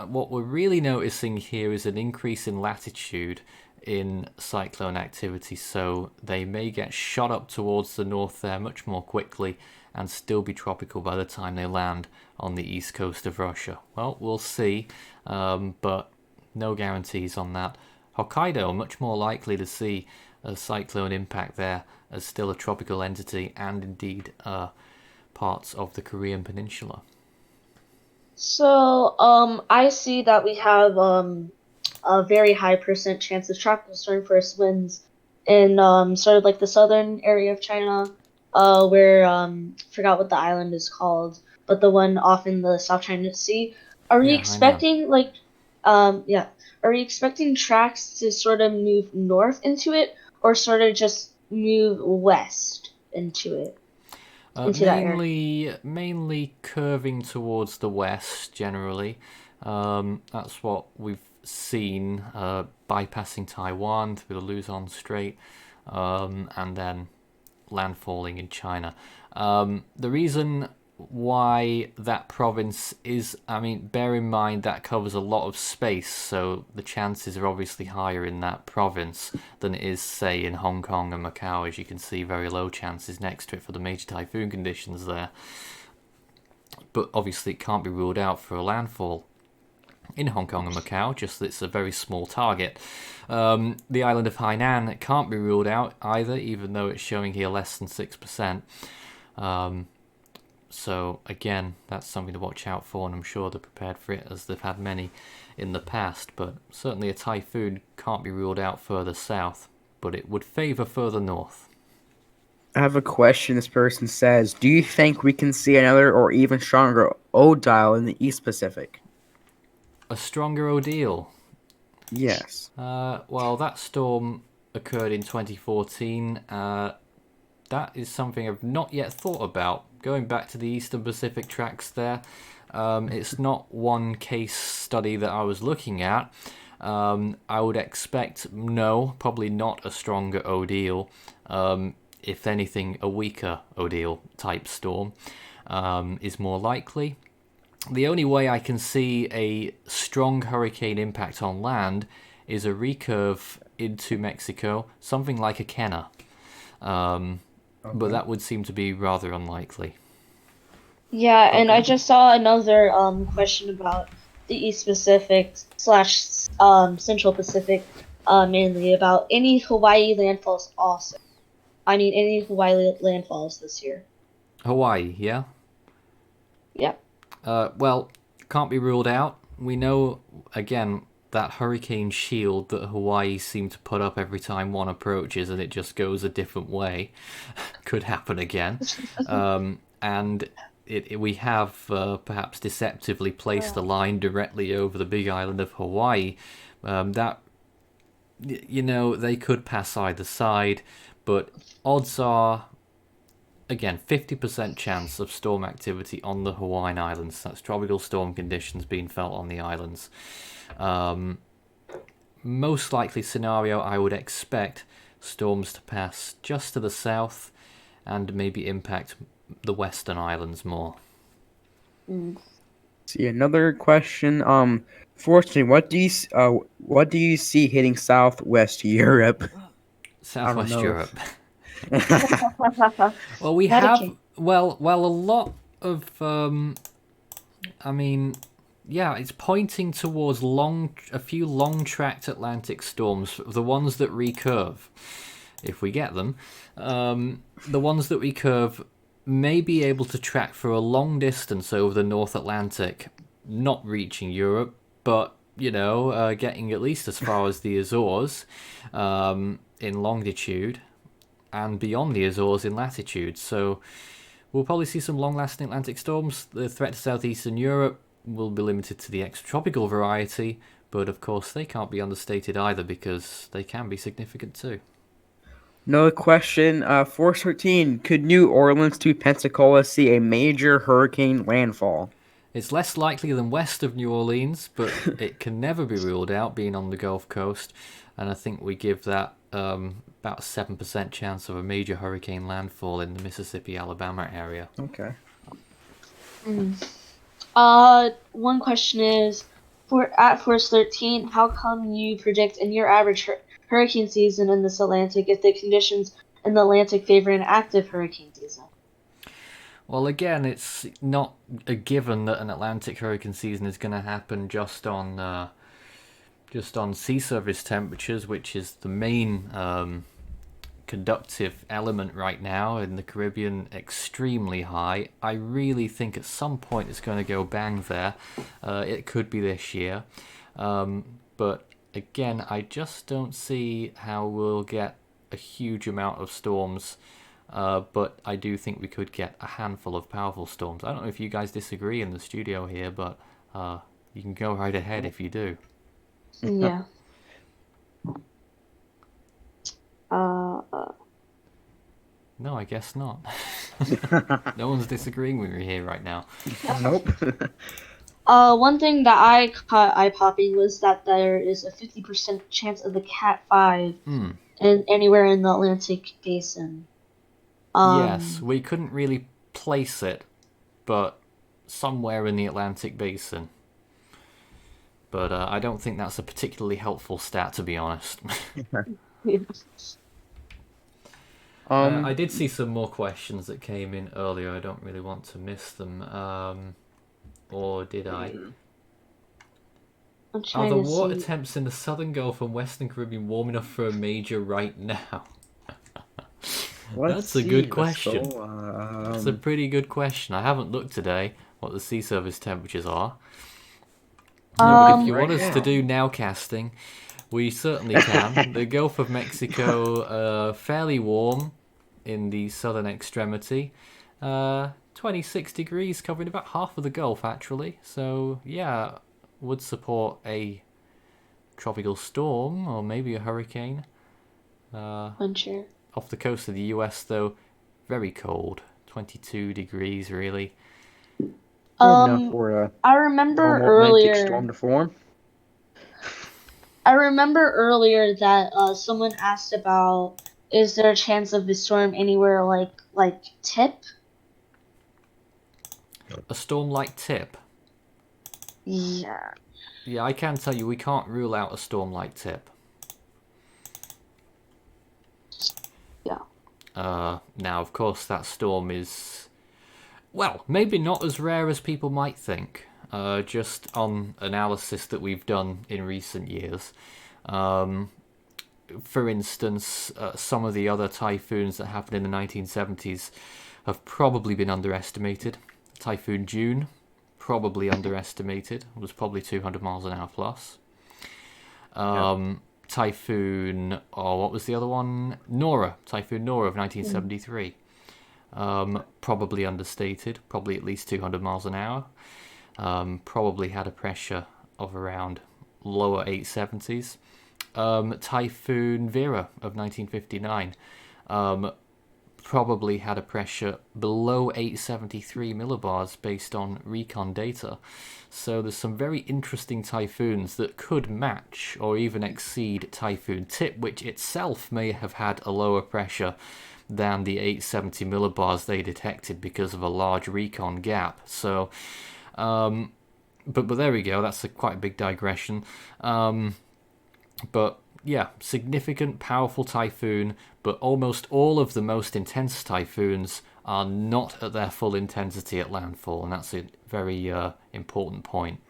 what we're really noticing here is an increase in latitude in cyclone activity, so they may get shot up towards the north there much more quickly and still be tropical by the time they land on the east coast of Russia. Well, we'll see, but no guarantees on that. Hokkaido, much more likely to see a cyclone impact there as still a tropical entity, and indeed parts of the Korean peninsula. So, I see that we have a very high percent chance of tropical storm force winds in sort of like the southern area of China, where forgot what the island is called, but the one off in the South China Sea. Are we expecting are we expecting tracks to sort of move north into it, or sort of just move west into it? Mainly curving towards the west generally. That's what we've seen, bypassing Taiwan through the Luzon Strait, and then landfalling in China. The reason why that province is, bear in mind that covers a lot of space, so the chances are obviously higher in that province than it is, say, in Hong Kong and Macau. As you can see, very low chances next to it for the major typhoon conditions there. But obviously it can't be ruled out for a landfall. in Hong Kong and Macau, just that it's a very small target. The island of Hainan can't be ruled out either, even though it's showing here less than 6%. So again, that's something to watch out for, and I'm sure they're prepared for it, as they've had many in the past. But certainly a typhoon can't be ruled out further south, but it would favour further north. I have a question. This person says, do you think we can see another or even stronger O-dial in the East Pacific? A stronger Odile? Yes. Well, that storm occurred in 2014. That is something I've not yet thought about. Going back to the Eastern Pacific tracks there, it's not one case study that I was looking at. I would expect, no, probably not a stronger Odile. If anything, a weaker Odile type storm is more likely. The only way I can see a strong hurricane impact on land is a recurve into Mexico, something like a Kenna. But that would seem to be rather unlikely. Yeah, and I just saw another question about the East Pacific slash Central Pacific, mainly about any Hawaii landfalls also. I mean, any Hawaii landfalls this year. Hawaii, yeah? Yep. Well, can't be ruled out. We know, again, that hurricane shield that Hawaii seemed to put up every time one approaches and it just goes a different way could happen again. And we have perhaps deceptively placed a line directly over the big island of Hawaii. That, you know, they could pass either side, but odds are, again, 50% chance of storm activity on the Hawaiian Islands. That's tropical storm conditions being felt on the islands. Most likely scenario, I would expect storms to pass just to the south and maybe impact the western islands more. See, another question. Fortunately, what do you see hitting Southwest Europe? Southwest know. Europe. Well, we have a lot of I mean, yeah, it's pointing towards a few long-tracked Atlantic storms, the ones that recurve, if we get them. The ones that recurve may be able to track for a long distance over the North Atlantic, not reaching Europe, but, you know, getting at least as far as the Azores in longitude, and beyond the Azores in latitude. So we'll probably see some long-lasting Atlantic storms. The threat to southeastern Europe will be limited to the extratropical variety, but of course they can't be understated either, because they can be significant too. Another question. 413. Could New Orleans to Pensacola see a major hurricane landfall? It's less likely than west of New Orleans, but it can never be ruled out, being on the Gulf Coast. And I think we give that about a 7% chance of a major hurricane landfall in the Mississippi-Alabama area. Okay. One question is, at Force 13, how come you predict in your average hurricane season in this Atlantic if the conditions in the Atlantic favor an active hurricane season? Well, again, it's not a given that an Atlantic hurricane season is going to happen just on sea surface temperatures, which is the main conductive element right now in the Caribbean, extremely high. I really think at some point it's going to go bang there. It could be this year, but again, I just don't see how we'll get a huge amount of storms. But I do think we could get a handful of powerful storms. I don't know if you guys disagree in the studio here, but you can go right ahead if you do. Yeah. No, I guess not. No one's disagreeing with me here right now. Nope. One thing that I caught eye-popping was that there is a 50% chance of the Cat 5 in anywhere in the Atlantic basin. Yes, we couldn't really place it, but somewhere in the Atlantic basin. But I don't think that's a particularly helpful stat, to be honest. I did see some more questions that came in earlier. I don't really want to miss them. Or did I? I'm Are trying the to water see. temps in the southern Gulf and western Caribbean warm enough for a major right now? Let's That's a see. good Let's question. go. That's a pretty good question. I haven't looked today what the sea surface temperatures are. No, but if you Right want us to now. do nowcasting, we certainly can. The Gulf of Mexico, fairly warm in the southern extremity. 26 degrees, covering about half of the Gulf, actually. So, yeah, would support a tropical storm or maybe a hurricane. Unsure. Off the coast of the US, though, very cold. 22 degrees, really. Cold enough for a I remember normal Atlantic storm earlier. to form. I remember earlier that someone asked about, is there a chance of a storm anywhere like Tip? A storm like Tip. Yeah. Yeah, I can tell you we can't rule out a storm like Tip. Yeah. Now, of course, that storm is, well, maybe not as rare as people might think. Just on analysis that we've done in recent years. For instance, some of the other typhoons that happened in the 1970s have probably been underestimated. Typhoon June, probably underestimated. It was probably 200 miles an hour plus. Typhoon, oh, what was the other one? Nora, Typhoon Nora of 1973. Probably understated, probably at least 200 miles an hour. Probably had a pressure of around lower 870s. Typhoon Vera of 1959 probably had a pressure below 873 millibars based on recon data. So there's some very interesting typhoons that could match or even exceed Typhoon Tip, which itself may have had a lower pressure than the 870 millibars they detected because of a large recon gap. So, but there we go. That's quite a big digression. But yeah, significant, powerful typhoon, but almost all of the most intense typhoons are not at their full intensity at landfall, and that's a very important point.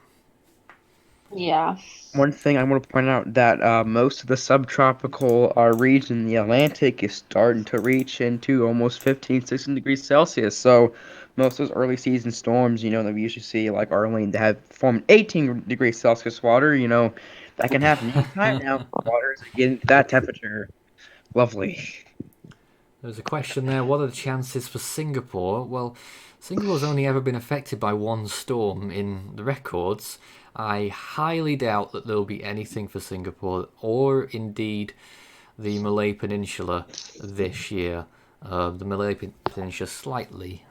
Yeah. One thing I want to point out that most of the subtropical region in the Atlantic is starting to reach into almost 15, 16 degrees Celsius. So most of those early season storms, that we usually see like Arlene that have formed 18 degrees Celsius water, that can happen anytime now. Water is getting to that temperature. Lovely. There's a question there, what are the chances for Singapore? Well, Singapore's only ever been affected by one storm in the records. I highly doubt that there'll be anything for Singapore or indeed the Malay Peninsula this year. The Malay Peninsula slightly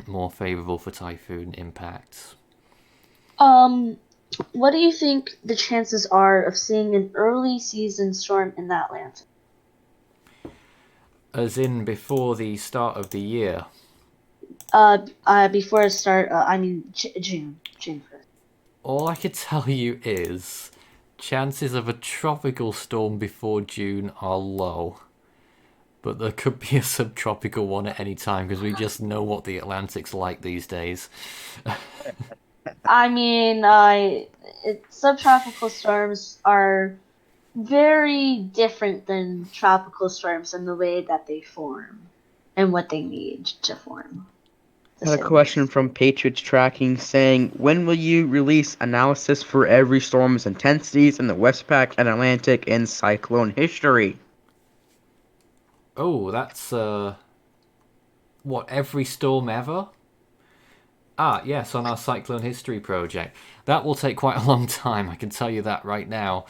more favourable for typhoon impacts. What do you think the chances are of seeing an early season storm in the Atlantic? As in before the start of the year? Before it start, June 1st. All I could tell you is chances of a tropical storm before June are low. But there could be a subtropical one at any time because we just know what the Atlantic's like these days. Subtropical storms are very different than tropical storms in the way that they form and what they need to form. I had a question from Patriots Tracking saying, when will you release analysis for every storm's intensities in the Westpac and Atlantic in cyclone history? Oh, that's, what, every storm ever? Yes, on our Cyclone History project. That will take quite a long time, I can tell you that right now,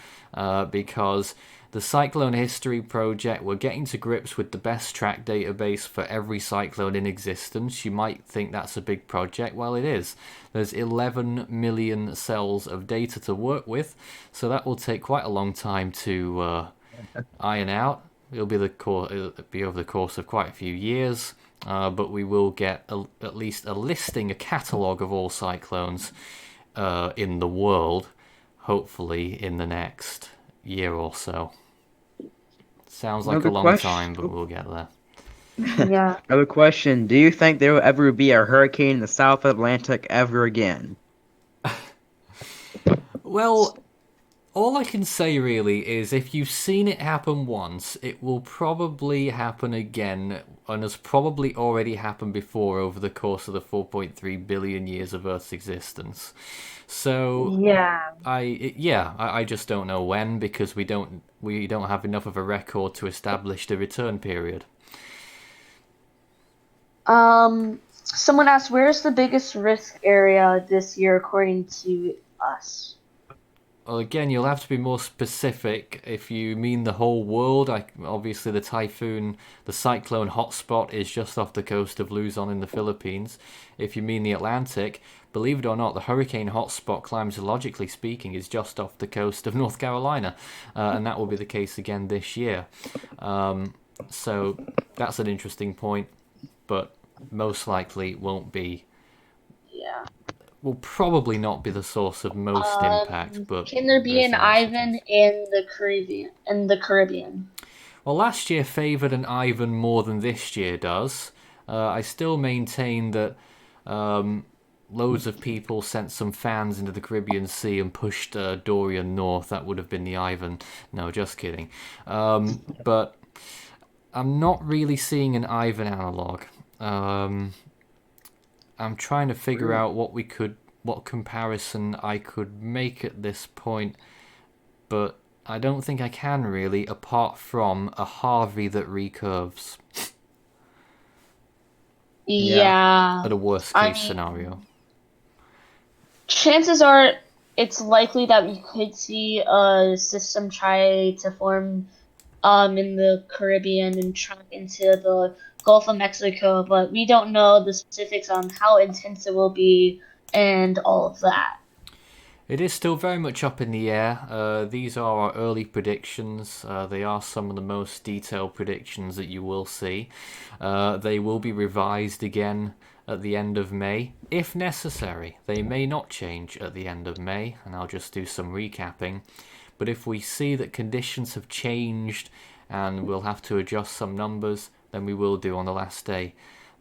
because the Cyclone History project, we're getting to grips with the best track database for every cyclone in existence. You might think that's a big project. Well, it is. There's 11 million cells of data to work with, so that will take quite a long time to iron out. It'll be over the course of quite a few years. But we will get at least a listing, a catalogue of all cyclones in the world, hopefully in the next year or so. Sounds like a long time, but we'll get there. Yeah. Another question. Do you think there will ever be a hurricane in the South Atlantic ever again? Well, all I can say really is if you've seen it happen once, it will probably happen again, and has probably already happened before over the course of the 4.3 billion years of Earth's existence. So Yeah. I just don't know when, because we don't have enough of a record to establish the return period. Someone asked, where's the biggest risk area this year according to us? Well, again, you'll have to be more specific if you mean the whole world. Obviously, the cyclone hotspot is just off the coast of Luzon in the Philippines. If you mean the Atlantic, believe it or not, the hurricane hotspot, climatologically speaking, is just off the coast of North Carolina, and that will be the case again this year. So that's an interesting point, but most likely won't be. Yeah. Will probably not be the source of most impact, but can there be there's an the Ivan uncertainty. in the Caribbean? Well, last year favoured an Ivan more than this year does. I still maintain that loads of people sent some fans into the Caribbean Sea and pushed Dorian north. That would have been the Ivan. No, just kidding. But I'm not really seeing an Ivan analogue. I'm trying to figure out what comparison I could make at this point, but I don't think I can really, apart from a Harvey that recurves. Yeah. At a worst case scenario. Chances are it's likely that we could see a system try to form in the Caribbean and trunk into the Gulf of Mexico, but we don't know the specifics on how intense it will be and all of that. It is still very much up in the air. These are our early predictions. They are some of the most detailed predictions that you will see. They will be revised again at the end of May, if necessary. They may not change at the end of May, and I'll just do some recapping. But if we see that conditions have changed and we'll have to adjust some numbers, then we will do on the last day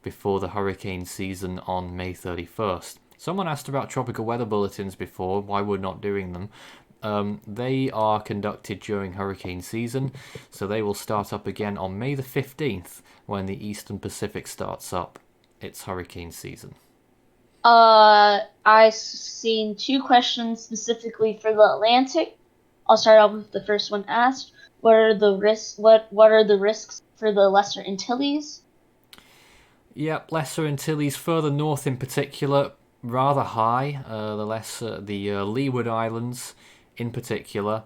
before the hurricane season on May 31st. Someone asked about tropical weather bulletins before, why we're not doing them. They are conducted during hurricane season, so they will start up again on May the 15th when the Eastern Pacific starts up its hurricane season. I've seen two questions specifically for the Atlantic. I'll start off with the first one asked. What are the risks? What are the risks for the Lesser Antilles? Yep, Lesser Antilles, further north in particular, rather high. The Leeward Islands, in particular,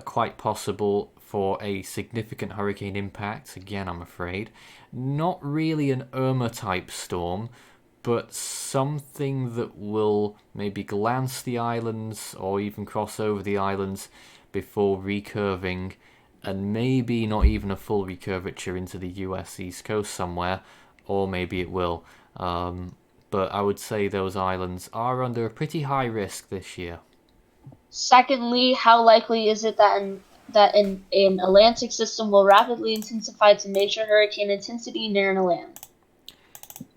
quite possible for a significant hurricane impact. Again, I'm afraid, not really an Irma type storm, but something that will maybe glance the islands or even cross over the islands before recurving, and maybe not even a full recurvature into the US East Coast somewhere, or maybe it will. But I would say those islands are under a pretty high risk this year. Secondly, how likely is it that an Atlantic system will rapidly intensify to major hurricane intensity near an land?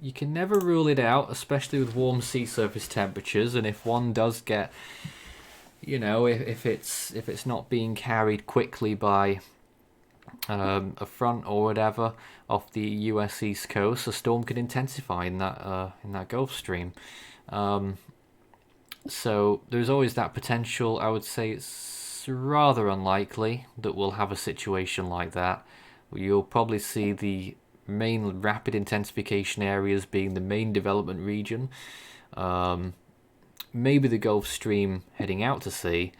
You can never rule it out, especially with warm sea surface temperatures, and if one does get, if it's not being carried quickly by a front or whatever off the US East Coast, a storm could intensify in that Gulf Stream. So there's always that potential. I would say it's rather unlikely that we'll have a situation like that. You'll probably see the main rapid intensification areas being the main development region, maybe the Gulf Stream heading out to sea,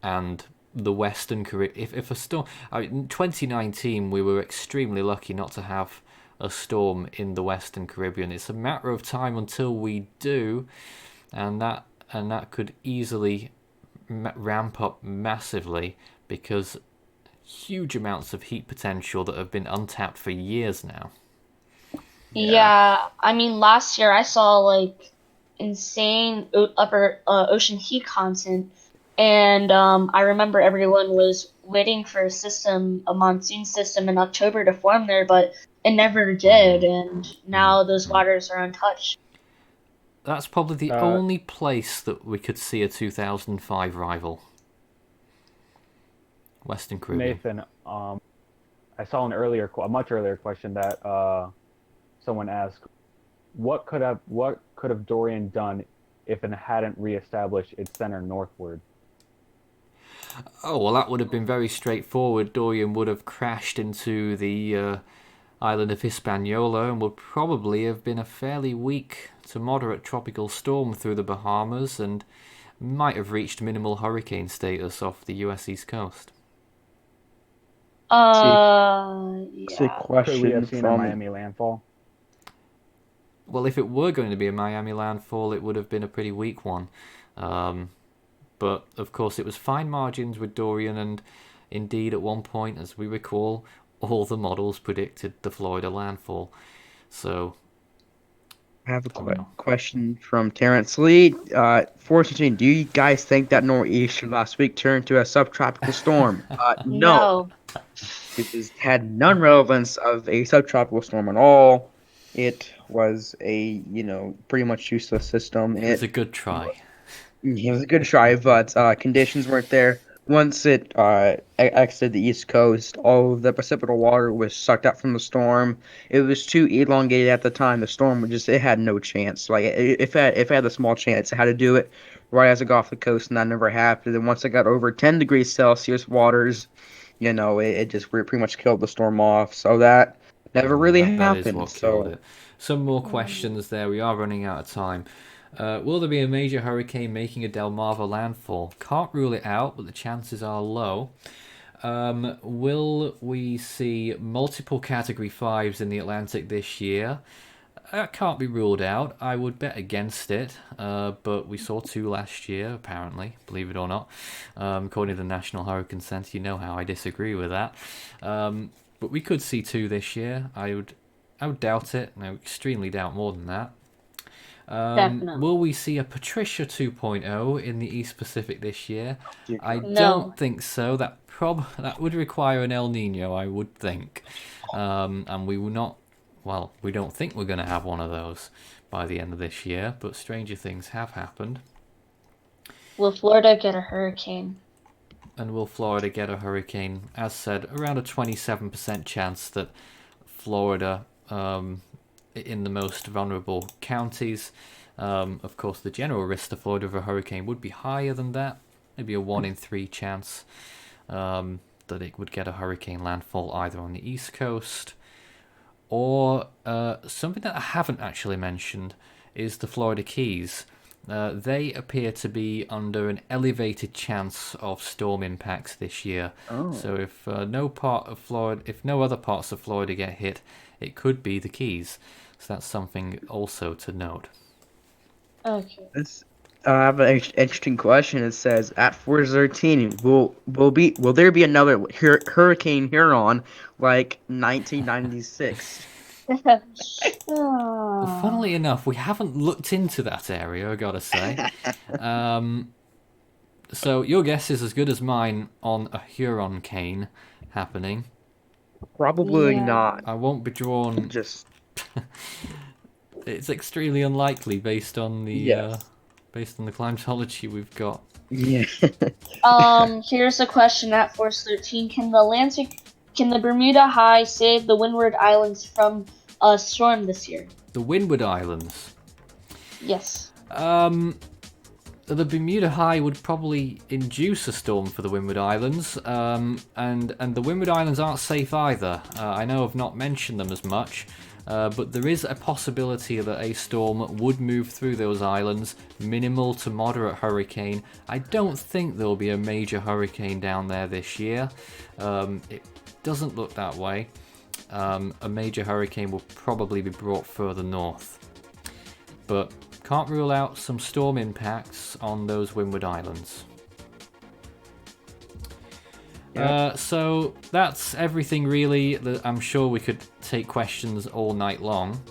and the Western Caribbean. If a storm, in 2019 we were extremely lucky not to have a storm in the Western Caribbean. It's a matter of time until we do, and that could easily ramp up massively because huge amounts of heat potential that have been untapped for years now. Yeah, I mean, last year I saw like insane upper ocean heat content, and I remember everyone was waiting for a monsoon system in October to form there, but it never did, and now those waters are untouched. That's probably the only place that we could see a 2005 rival. Western Caribbean. Nathan, I saw a much earlier question that someone asked, what could have Dorian done if it hadn't reestablished its center northward? Oh, well, that would have been very straightforward. Dorian would have crashed into the island of Hispaniola and would probably have been a fairly weak to moderate tropical storm through the Bahamas and might have reached minimal hurricane status off the US East Coast. It's a Yeah. Could we have question seen a from Miami landfall? Well, if it were going to be a Miami landfall, it would have been a pretty weak one. But, of course, it was fine margins with Dorian, and indeed, at one point, as we recall, all the models predicted the Florida landfall. So, I have a question from Terrence Lee. Fortunately, do you guys think that nor'easter last week turned into a subtropical storm? No. It had none relevance of a subtropical storm at all. It was a, pretty much useless system. It was a good try. It was a good try, but conditions weren't there. Once it exited the East Coast, all of the precipitable water was sucked out from the storm. It was too elongated at the time. The storm it had no chance. Like if it had a small chance, it had to do it right as it got off the coast, and that never happened. And once it got over 10 degrees Celsius waters, it just pretty much killed the storm off. So that never really happened. That is what killed it. Some more questions there. We are running out of time. Will there be a major hurricane making a Delmarva landfall? Can't rule it out, but the chances are low. Will we see multiple Category 5s in the Atlantic this year? That can't be ruled out. I would bet against it, but we saw 2 last year, apparently, believe it or not. According to the National Hurricane Center, you know how I disagree with that. But we could see 2 this year. I would doubt it. I would extremely doubt more than that. Will we see a Patricia 2.0 in the East Pacific this year? I don't think so. That would require an El Nino, I would think. And we will not. Well, we don't think we're going to have one of those by the end of this year, but stranger things have happened. Will Florida get a hurricane? And will Florida get a hurricane? As said, around a 27% chance that Florida, in the most vulnerable counties, of course the general risk to Florida of a hurricane would be higher than that. Maybe a 1 in 3 chance that it would get a hurricane landfall either on the East Coast, or something that I haven't actually mentioned is the Florida Keys. They appear to be under an elevated chance of storm impacts this year. So if no other parts of Florida get hit, it could be the Keys. So that's something also to note. Okay. I have an interesting question. It says, at Force 13, will there be another Hurricane Huron like 1996? Funnily enough, we haven't looked into that area, I gotta say. So your guess is as good as mine on a Huron cane happening. Probably not. I won't be drawn. It's extremely unlikely based on the climatology we've got. Yeah. Here's a question at Force 13. Can the Bermuda High save the Windward Islands from a storm this year? The Windward Islands? Yes. The Bermuda High would probably induce a storm for the Windward Islands, and the Windward Islands aren't safe either. I know I've not mentioned them as much, but there is a possibility that a storm would move through those islands, minimal to moderate hurricane. I don't think there will be a major hurricane down there this year. It doesn't look that way. A major hurricane will probably be brought further north. But can't rule out some storm impacts on those Windward Islands. So that's everything really. I'm sure we could take questions all night long,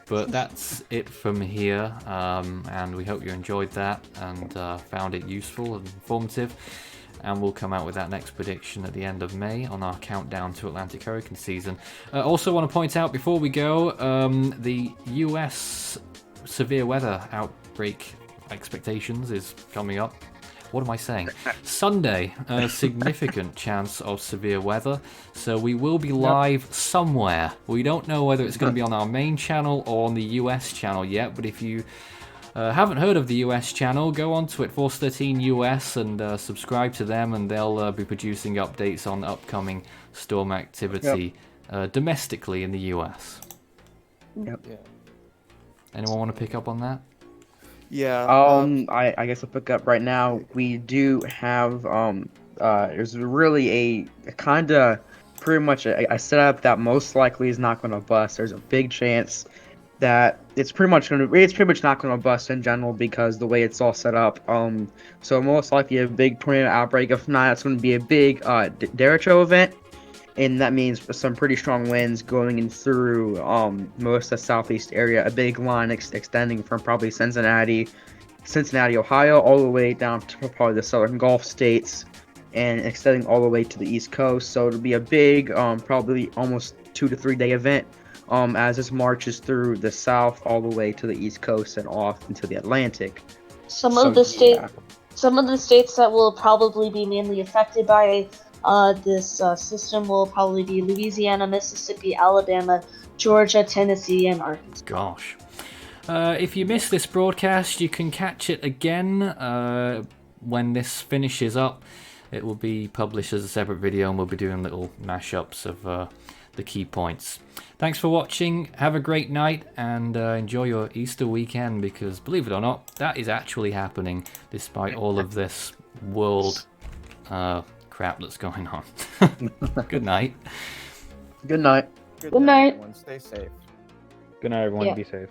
but that's it from here, and we hope you enjoyed that and found it useful and informative, and we'll come out with that next prediction at the end of May on our countdown to Atlantic hurricane season. Also want to point out before we go, the US severe weather outbreak expectations is coming up. What am I saying? Sunday, a significant chance of severe weather, so we will be live somewhere. We don't know whether it's going to be on our main channel or on the US channel yet, but if you haven't heard of the US channel, go on to it, Force 13 US, and subscribe to them, and they'll be producing updates on upcoming storm activity domestically in the US. Yep. Yeah. Anyone want to pick up on that? Yeah. I guess I'll pick up right now. We do have there's really a kind of pretty much a setup that most likely is not going to bust. There's a big chance that it's pretty much not going to bust in general because the way it's all set up. So most likely a big tornado outbreak. If not, it's going to be a big derecho event, and that means some pretty strong winds going in through most of the southeast area. A big line extending from probably Cincinnati, Ohio, all the way down to probably the southern Gulf states, and extending all the way to the East Coast. So it'll be a big, probably almost 2 to 3 day event. As this marches through the south all the way to the East Coast and off into the Atlantic. Some of the states that will probably be mainly affected by this system will probably be Louisiana, Mississippi, Alabama, Georgia, Tennessee, and Arkansas. Gosh. If you missed this broadcast, you can catch it again when this finishes up. It will be published as a separate video, and we'll be doing little mashups of the key points. Thanks for watching. Have a great night, and enjoy your Easter weekend, because believe it or not, that is actually happening despite all of this world crap that's going on. Good night. Good night. Good Good night. Everyone. Stay safe. Good night, everyone. Yeah. Be safe.